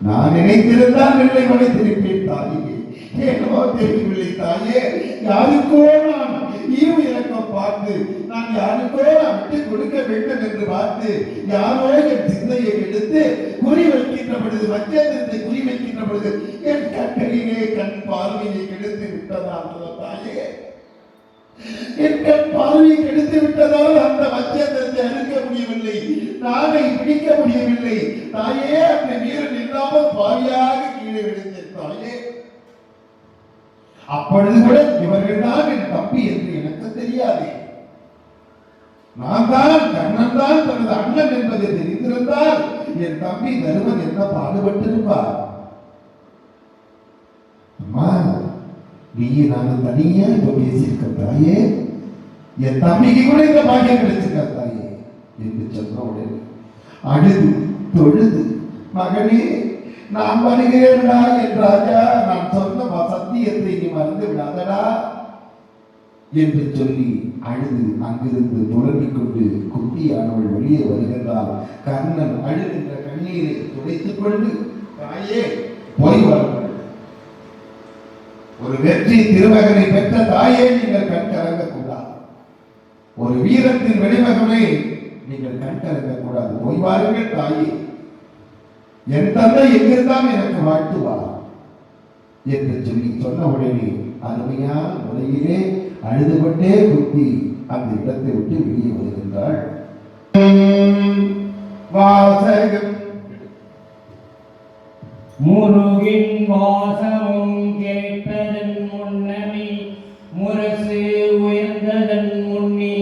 நான் நினைத்திருந்தால் வெள்ளை மலை திருப்பேன் தாயே. ஏனோ தெரியவில்லை தாயே. யாருக்கோ நான் ஈவு இறக்கம் பார்த்து நான் யாருக்கோ நான் விட்டு கொடுக்க வேண்டும் என்று பார்த்து யாரோ என் சிந்தையை எடுத்து குறி வைக்கின்ற பொழுது மத்தியத்தை குறி வைக்கின்ற பொழுது என் கண்களிலே கண் பார்வையை கெடுத்து விட்டதால் தாயே. என் கண் பார்வையை கெடுத்து விட்டதால் அந்த மத்தியத்தை அறுக்க முடியவில்லை, நானை பிடிக்க முடியவில்லை தாயே. அந்த வீரன் இல்லாமல் பாவியாக கீழே விழுந்தேன் தாயே. அப்பொழுது கூட இவர்கள் தான் என் தம்பி என்று எனக்கு தெரியாது. நான் தான் கண்ணன் தான் தனது அண்ணன் என்பதை தெரிந்திருந்தால் என் தம்பி தருமன் என்ன பாடுபட்டிருப்பார். அம்மா, நீ நான் தனியா இப்ப பேசியிருக்க தாயே. என் தம்பிக்கு கூட இந்த பாக்கியம் கிடைச்சிருக்க தாயே என்று சொன்ன உடனே அழுது தொழுது, மகனே நான் வருகிறேன்டா என் ராஜா, நான் சொன்ன சத்தியத்தை நீ மறந்து விடாதடா என்று சொல்லி அழுது அங்கிருந்து புலம்பிக் கொண்டு குட்டியானவள் வெளியே வருகின்றாள். கர்ணன் அழுகின்ற கண்ணீரை துடைத்துக் கொண்டு, தாயே போய் வாருங்கள். ஒரு வெற்றி திருமகனை பெற்ற தாயே நீங்கள் கண் கலங்கக்கூடாது. ஒரு வீரத்தின் வெளிமகனை நீங்கள் கண் கலங்கக்கூடாது. போய் வாருங்கள் தாயே. என் தந்தை எங்கிருந்தான் எனக்கு வாழ்த்துவார் என்று சொல்லி சொன்ன உடனே அருமையான முறையிலே அழுது கொண்டே குத்தி அந்த இடத்தை விட்டு வெளியே வருகின்றாள். வாசகம் முருகின் வாசமும் கேட்பதன் முன்னமே முரசு உயர்ந்ததன் முன்னே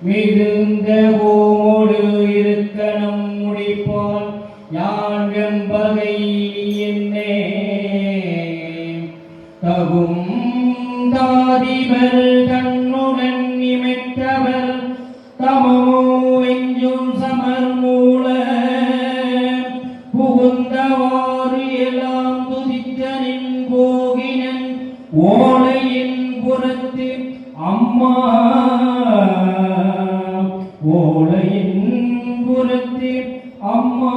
மிகுந்த ஓடு இருக்கணும் முடிப்பால் யான் வெம்பகை என்னே தகும் தாதிபர் தன்னுடன் இமைத்தவர் தமோ எஞ்சும் சமர் மூல புகுந்தவாறு எல்லாம் துதித்தனின் போகினன் ஓலையின் புறத்து அம்மா ஓலையின் புறத்து அம்மா